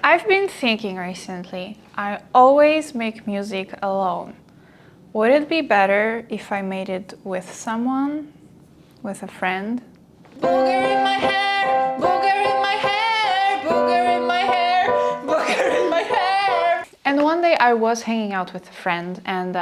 I've been thinking recently, I always make music alone. Would it be better if I made it with someone, with a friend? Booger in my hair, booger in my hair, booger in my hair, booger in my hair. And one day I was hanging out with a friend, and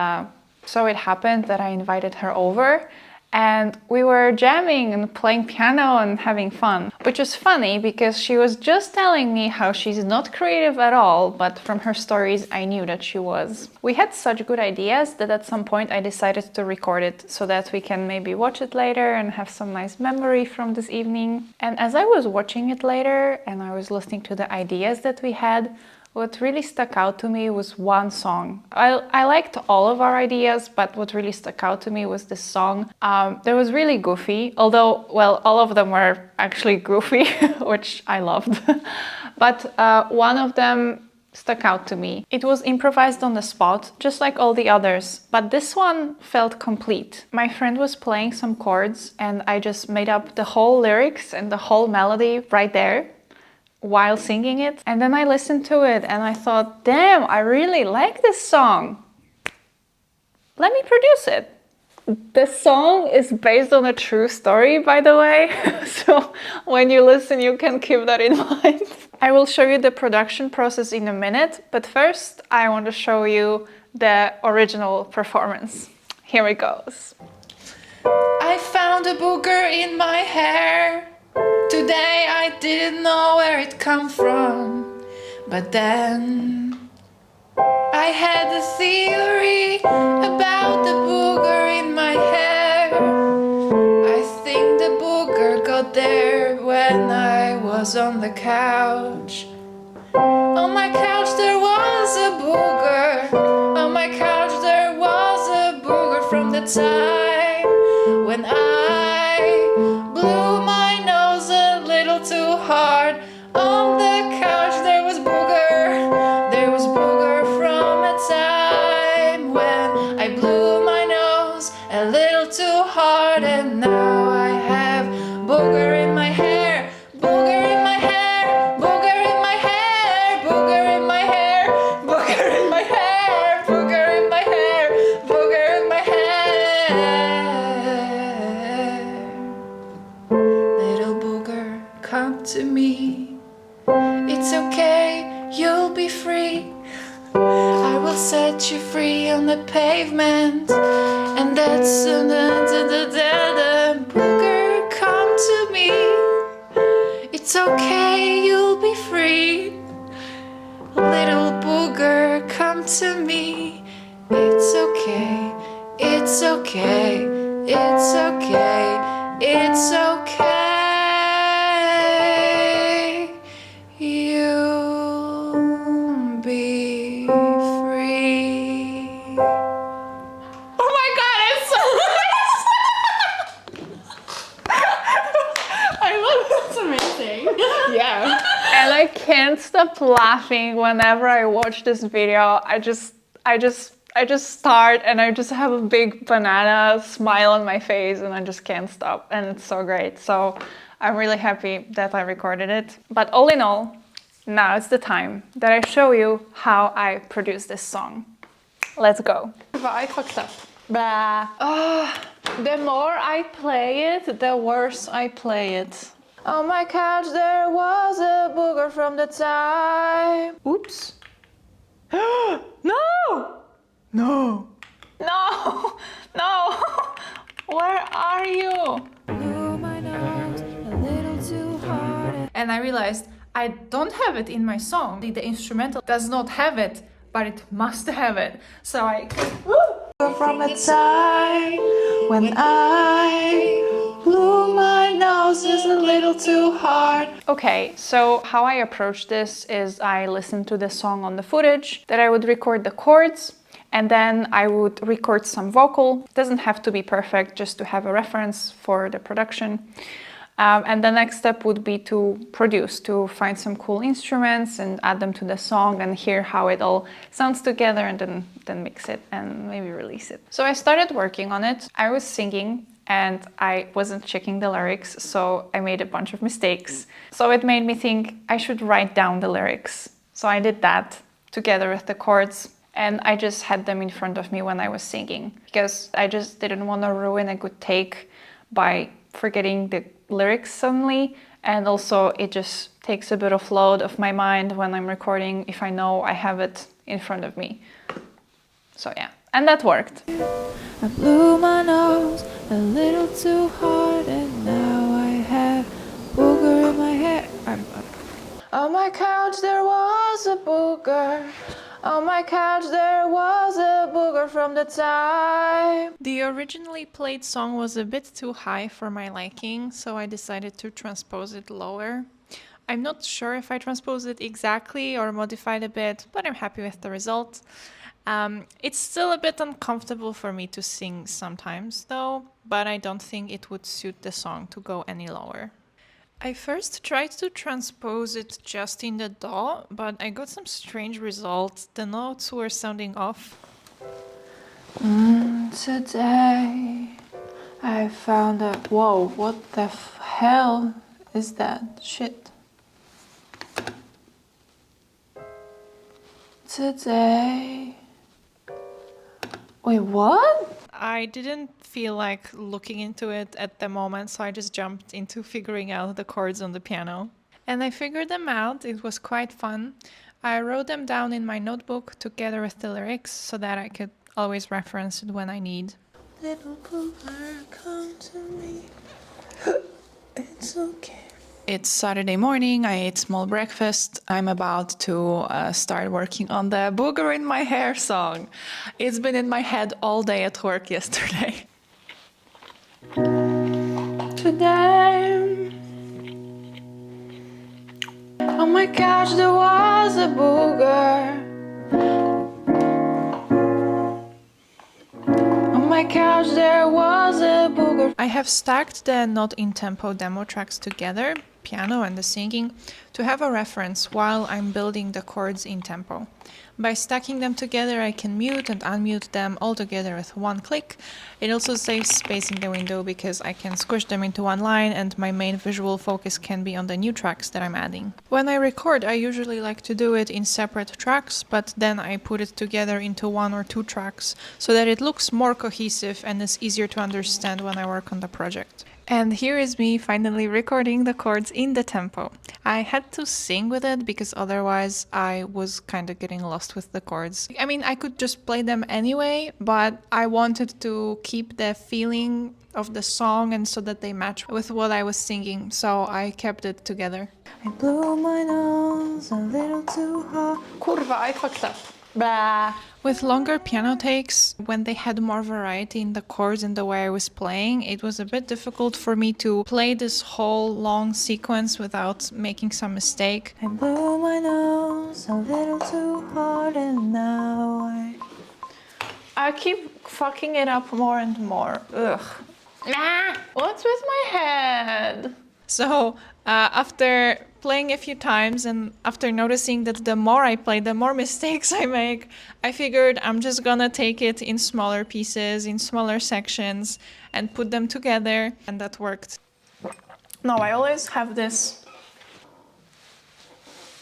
so it happened that I invited her over. And we were jamming and playing piano and having fun, which was funny because she was just telling me how she's not creative at all, but from her stories I knew that she was. We had such good ideas that at some point I decided to record it so that we can maybe watch it later and have some nice memory from this evening. And as I was watching it later and I was listening to the ideas that we had, what really stuck out to me was one song. I liked all of our ideas, but what really stuck out to me was this song. That was really goofy, although, well, all of them were actually goofy, which I loved. But one of them stuck out to me. It was improvised on the spot, just like all the others, but this one felt complete. My friend was playing some chords and I just made up the whole lyrics and the whole melody right there while singing it. And then I listened to it and I thought, damn, I really like this song. Let me produce it. The song is based on a true story, by the way. So when you listen, you can keep that in mind. I will show you the production process in a minute, but first I want to show you the original performance. Here it goes. I found a booger in my hair. Today I didn't know where it come from, but then I had a theory about the booger in my hair. I think the booger got there when I was on the couch. On my couch there was a booger. On my couch there was a booger from the time when I blew my nose a little too hard. On the couch there was booger. There was booger from a time when I blew my nose a little too hard. And now I have booger in my hair, booger in my hair, booger in my hair, booger in my hair, booger in my hair, booger in my hair, booger in my hair. Little booger, come to me. It's okay, you'll be free. I will set you free on the pavement. And that's booger, come to me. It's okay, you'll be free. Little booger, come to me. It's okay, it's okay, it's okay, it's okay. You'll be free. Oh my god, it's so nice! I love it. That's amazing. Yeah. And I can't stop laughing whenever I watch this video. I just start and I just have a big banana smile on my face and I just can't stop, and it's so great. So I'm really happy that I recorded it. But all in all, now it's the time that I show you how I produce this song. Let's go. I fucked up. Blah. The more I play it, the worse I play it. On my couch there was a booger from the time. Oops. No! No! No! No! Where are you? Blew my nose a little too hard. And I realized I don't have it in my song. The instrumental does not have it, but it must have it. So I... From a time when I blew my nose just a little too hard. Okay, so how I approach this is I listen to the song on the footage, that I would record the chords, and then I would record some vocal. It doesn't have to be perfect, just to have a reference for the production. And the next step would be to produce, to find some cool instruments and add them to the song and hear how it all sounds together, and then mix it and maybe release it. So I started working on it. I was singing and I wasn't checking the lyrics, so I made a bunch of mistakes. So it made me think I should write down the lyrics So I did that together with the chords, and I just had them in front of me when I was singing because I just didn't want to ruin a good take by forgetting the lyrics suddenly. And also it just takes a bit of load off my mind when I'm recording if I know I have it in front of me. So yeah, and that worked. I blew my nose a little too hard and now I have booger in my hair. On my couch there was a booger. On my couch there was a booger from the time. The originally played song was a bit too high for my liking, so I decided to transpose it lower. I'm not sure if I transposed it exactly or modified a bit, but I'm happy with the result. It's still a bit uncomfortable for me to sing sometimes though, but I don't think it would suit the song to go any lower. I first tried to transpose it just in the DAW, but I got some strange results. The notes were sounding off. Today I found out. Whoa, what the hell is that shit? Today. Wait, what? I didn't feel like looking into it at the moment, so I just jumped into figuring out the chords on the piano. And I figured them out. It was quite fun. I wrote them down in my notebook together with the lyrics so that I could always reference it when I need. Little Booger, come to me. It's okay. It's Saturday morning, I ate small breakfast. I'm about to start working on the Booger in my hair song. It's been in my head all day at work yesterday. Today, on my couch there was a booger. On my couch there was a booger. I have stacked the not in tempo demo tracks together, piano and the singing, to have a reference while I'm building the chords in tempo. By stacking them together, I can mute and unmute them all together with one click. It also saves space in the window because I can squish them into one line and my main visual focus can be on the new tracks that I'm adding. When I record, I usually like to do it in separate tracks, but then I put it together into 1 or 2 tracks so that it looks more cohesive and is easier to understand when I work on the project. And here is me finally recording the chords in the tempo. I had to sing with it because otherwise I was kind of getting lost with the chords. I mean, I could just play them anyway, but I wanted to keep the feeling of the song and so that they match with what I was singing, so I kept it together. I blew my nose a little too hard. Kurwa, I fucked up. Blah. With longer piano takes, when they had more variety in the chords and the way I was playing, it was a bit difficult for me to play this whole long sequence without making some mistake. I blew my nose a little too hard and now I keep fucking it up more and more. Ugh. Nah, what's with my head? So after playing a few times and after noticing that the more I play, the more mistakes I make, I figured I'm just gonna take it in smaller pieces, in smaller sections, and put them together, and that worked. No, I always have this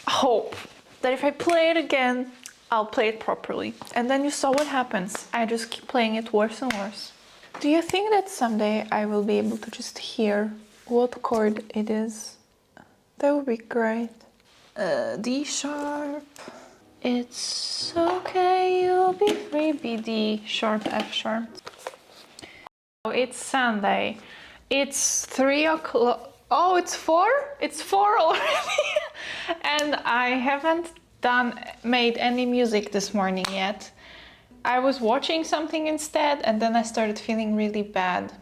hope that if I play it again, I'll play it properly. And then you saw what happens. I just keep playing it worse and worse. Do you think that someday I will be able to just hear what chord it is? That would be great. D sharp. It's okay, you'll be free. B, D sharp, F sharp. It's Sunday. It's 3 o'clock. Oh, it's 4? It's 4 already. And I haven't made any music this morning yet. I was watching something instead and then I started feeling really bad.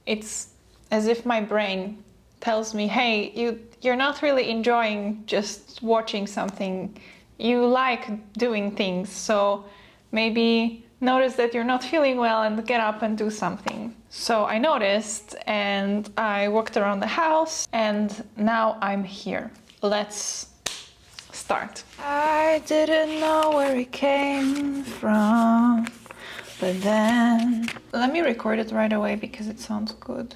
It's as if my brain tells me, hey, you're not really enjoying just watching something. You like doing things, so maybe notice that you're not feeling well and get up and do something. So I noticed and I walked around the house and now I'm here. Let's start. I didn't know where it came from, but then Let me record it right away because it sounds good.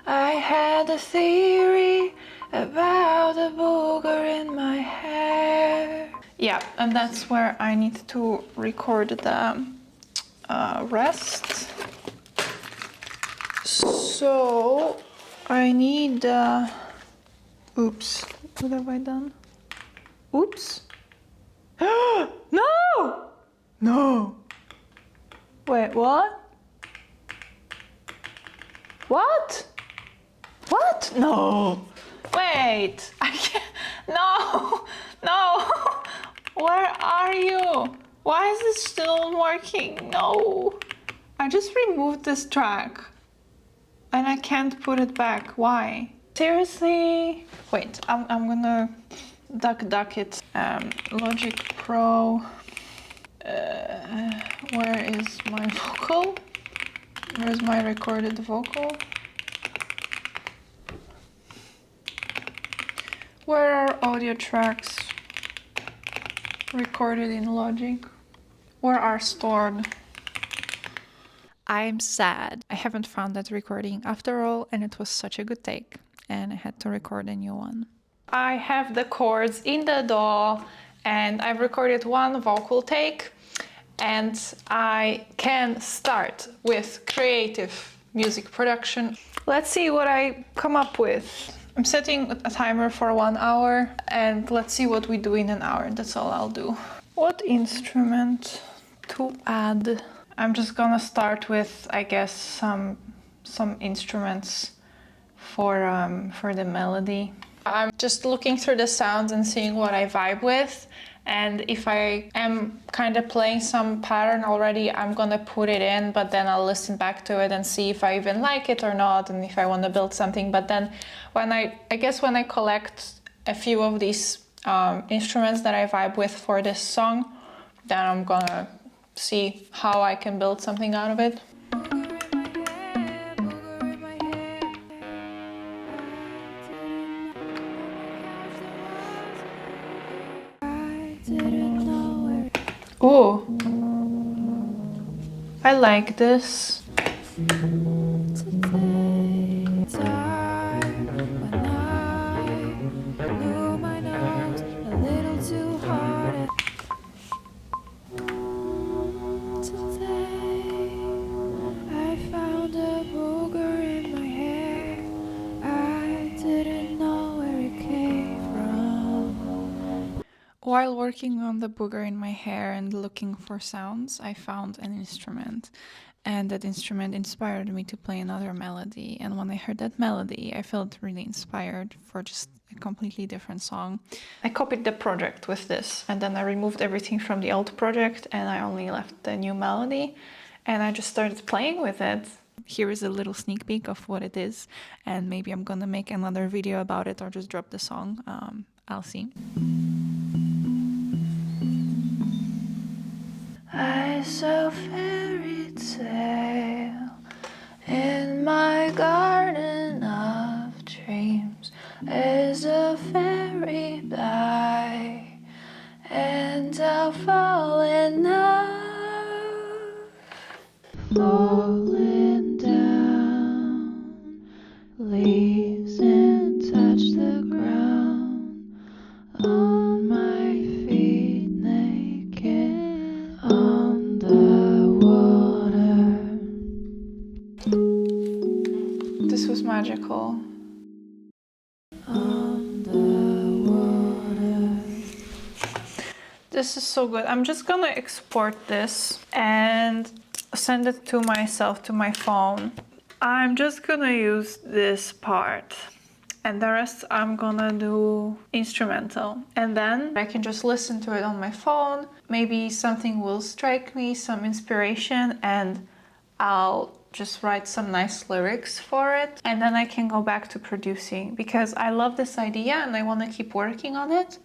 I had a theory about a booger in my hair. Yeah, and that's where I need to record the rest. So I need oops, what have I done? Oops. No! No! Wait, what? What? What? No! Wait! I can't. No! No! Where are you? Why is this still working? No! I just removed this track and I can't put it back. Why? Seriously? Wait, I'm gonna duck it. Logic Pro. Where is my vocal? Where's my recorded vocal? Where are audio tracks recorded in Logic? Where are stored? I'm sad. I haven't found that recording after all, and it was such a good take, and I had to record a new one. I have the chords in the DAW, and I've recorded one vocal take, and I can start with creative music production. Let's see what I come up with. I'm setting a timer for 1 hour, and let's see what we do in an hour. That's all I'll do. What instrument to add? I'm just gonna start with, I guess, some instruments for the melody. I'm just looking through the sounds and seeing what I vibe with. And if I am kind of playing some pattern already, I'm gonna put it in, but then I'll listen back to it and see if I even like it or not, and if I want to build something. But then when I guess when I collect a few of these instruments that I vibe with for this song, then I'm gonna see how I can build something out of it. Oh, I like this. While working on the booger in my hair and looking for sounds, I found an instrument, and that instrument inspired me to play another melody. And when I heard that melody, I felt really inspired for just a completely different song. I copied the project with this, and then I removed everything from the old project, and I only left the new melody, and I just started playing with it. Here is a little sneak peek of what it is, and maybe I'm gonna make another video about it or just drop the song. I'll see. I saw a fairy tale in my garden of dreams as a fairy by, and I'll fall in love, falling down, leaves and touch the ground, on my feet naked, on the water. This was magical. On the water. This is so good. I'm just gonna export this and send it to myself, to my phone. I'm just gonna use this part, and the rest I'm gonna do instrumental, and then I can just listen to it on my phone. Maybe something will strike me, some inspiration, and I'll just write some nice lyrics for it, and then I can go back to producing, because I love this idea and I want to keep working on it,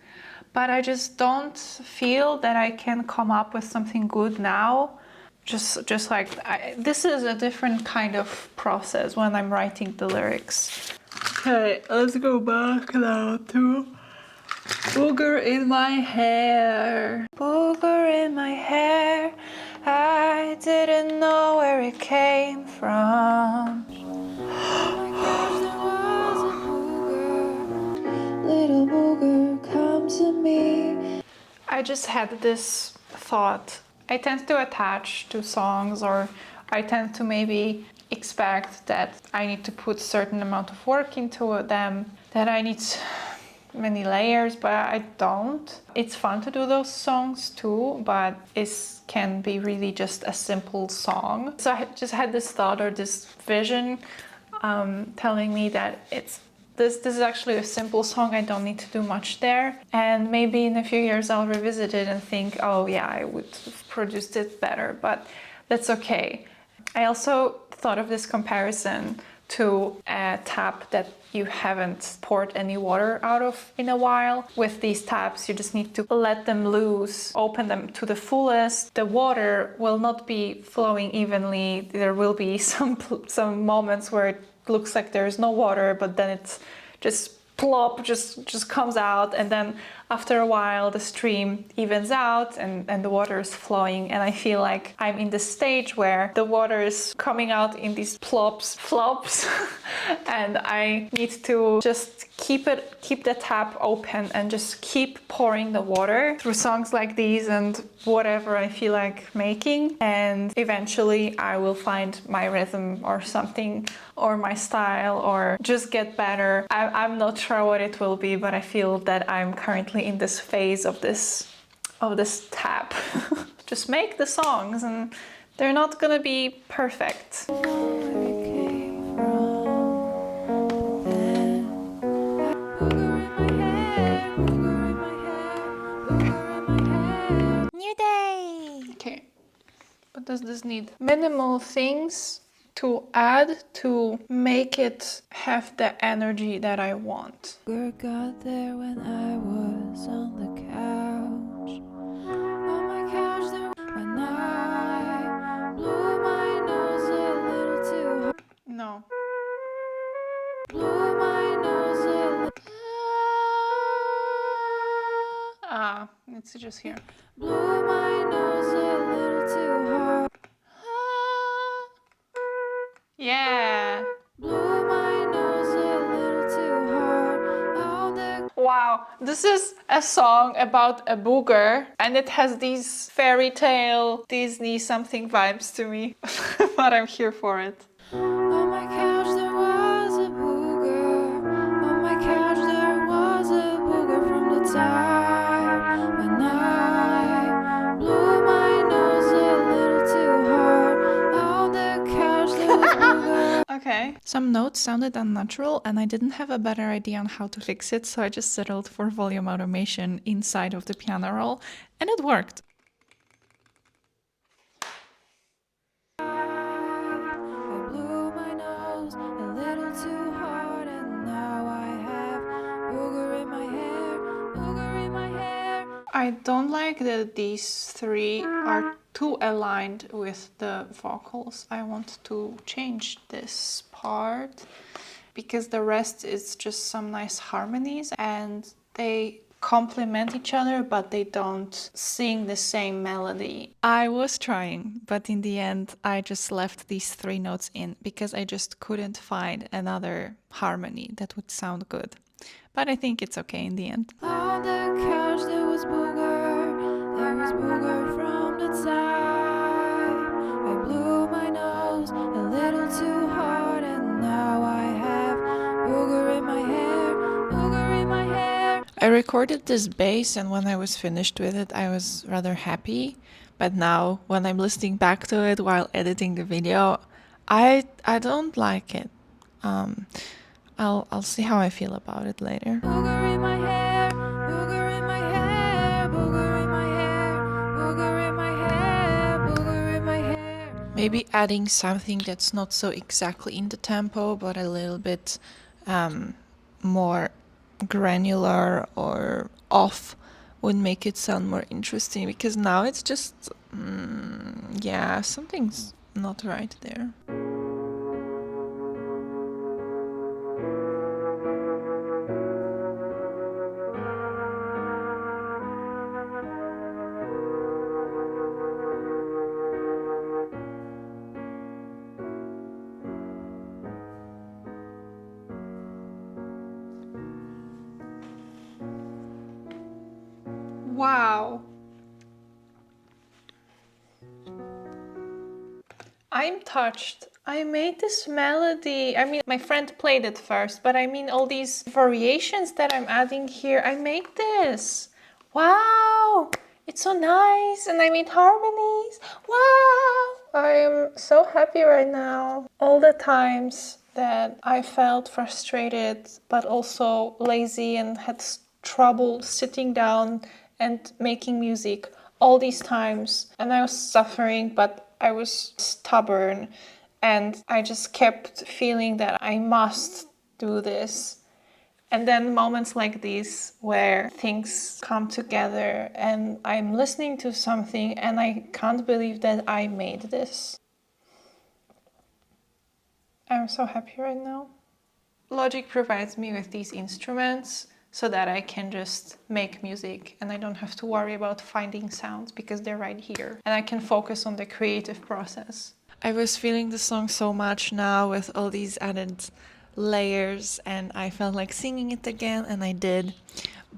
but I just don't feel that I can come up with something good now. Just like this is a different kind of process when I'm writing the lyrics. Okay, let's go back now to Booger in my hair. Booger in my hair, I didn't know where it came from. to me. I just had this thought. I tend to attach to songs, or I tend to maybe expect that I need to put certain amount of work into them, that I need many layers, but I don't. It's fun to do those songs too, but it can be really just a simple song. So I just had this thought or this vision telling me that this is actually a simple song. I don't need to do much there, and maybe in a few years I'll revisit it and think, oh yeah, I would have produced it better, but that's okay. I also thought of this comparison to a tap that you haven't poured any water out of in a while. With these taps, you just need to let them loose, open them to the fullest. The water will not be flowing evenly. There will be some moments where it looks like there's no water, but then it's just plop, just comes out, and then after a while the stream evens out and the water is flowing. And I feel like I'm in the stage where the water is coming out in these flops and I need to just keep the tap open and just keep pouring the water through songs like these and whatever I feel like making, and eventually I will find my rhythm or something, or my style, or just get better. I'm not sure what it will be, but I feel that I'm currently in this phase of this tap. Just make the songs and they're not gonna be perfect. New day! Okay, what does this need? Minimal things to add to make it have the energy that I want. Booger got there when I was on the couch. On my couch there when I blew my nose a little too hard. No. Blew my nose a little. It's just here. Blew my nose a little too hard. Yeah. Blew my nose a little too hard. On the Wow, this is a song about a booger and it has these fairy tale Disney something vibes to me. But I'm here for it. On my couch there was a booger. On my couch there was a booger from the time when I blew my nose a little too hard. On the couch there was booger. Okay. Some notes sounded unnatural and I didn't have a better idea on how to fix it, so I just settled for volume automation inside of the piano roll, and it worked. I blew my nose a little too hard, and now I have booger in my hair, booger in my hair. I don't like that these three are too aligned with the vocals. I want to change this part because the rest is just some nice harmonies and they complement each other, but they don't sing the same melody. I was trying, but in the end I just left these three notes in because I just couldn't find another harmony that would sound good. But I think it's okay in the end. On the couch there was booger from the time I blew my nose a little too hard, and now I have booger in my hair, booger in my hair. I recorded this bass and when I was finished with it I was rather happy, but now when I'm listening back to it while editing the video, I don't like it. I'll see how I feel about it later. Booger in my hair, booger in my hair, booger in my hair, booger in my hair, booger in my hair. Maybe adding something that's not so exactly in the tempo, but a little bit more granular or off would make it sound more interesting, because now it's just, yeah, something's not right there. Wow. I'm touched. I made this melody. I mean, my friend played it first, but I mean, all these variations that I'm adding here, I made this. Wow, it's so nice. And I made harmonies. Wow, I'm so happy right now. All the times that I felt frustrated, but also lazy and had trouble sitting down and making music, all these times, and I was suffering, but I was stubborn, and I just kept feeling that I must do this. And then moments like these where things come together and I'm listening to something and I can't believe that I made this. I'm so happy right now. Logic provides me with these instruments so that I can just make music and I don't have to worry about finding sounds because they're right here. And I can focus on the creative process. I was feeling the song so much now with all these added layers and I felt like singing it again and I did.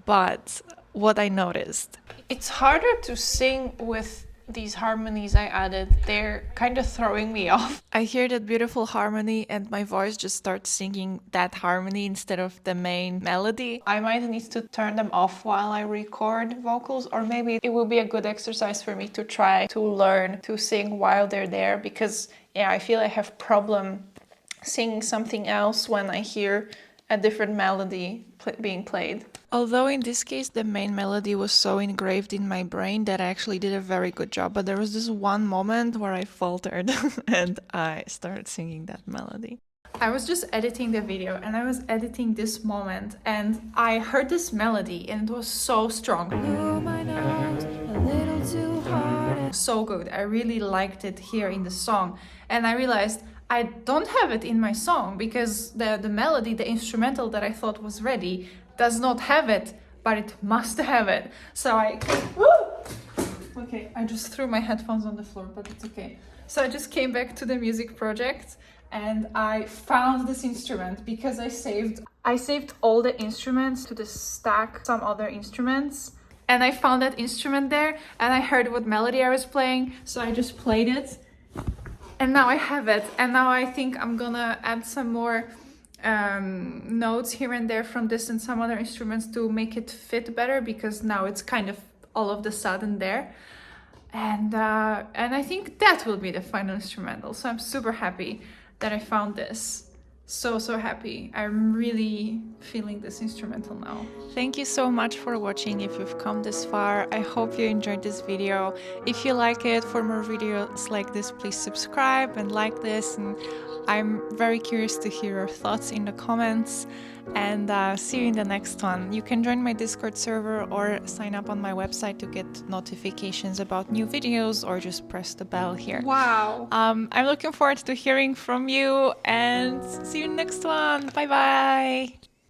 But what I noticed, it's harder to sing with these harmonies I added. They're kind of throwing me off. I hear that beautiful harmony and my voice just starts singing that harmony instead of the main melody. I might need to turn them off while I record vocals, or maybe it will be a good exercise for me to try to learn to sing while they're there, because yeah, I feel I have problem singing something else when I hear a different melody being played. Although in this case the main melody was so engraved in my brain that I actually did a very good job, but there was this one moment where I faltered and I started singing that melody. I was just editing the video and I was editing this moment and I heard this melody and it was so strong. Blew my nose a little too hard. So good. I really liked it here in the song and I realized I don't have it in my song because the melody, the instrumental that I thought was ready does not have it, but it must have it. So okay, I just threw my headphones on the floor, but it's okay. So I just came back to the music project and I found this instrument because I saved all the instruments to the stack, some other instruments. And I found that instrument there and I heard what melody I was playing, so I just played it. And now I have it. And now I think I'm gonna add some more notes here and there from this and some other instruments to make it fit better, because now it's kind of all of the sudden there. And I think that will be the final instrumental. So I'm super happy that I found this. So happy. I'm really feeling this instrumental now. Thank you so much for watching. If you've come this far, I hope you enjoyed this video. If you like it, for more videos like this, please subscribe and like this, and I'm very curious to hear your thoughts in the comments, and see you in the next one. You can join my Discord server or sign up on my website to get notifications about new videos, or just press the bell here. Wow. I'm looking forward to hearing from you and see you next one. Bye bye.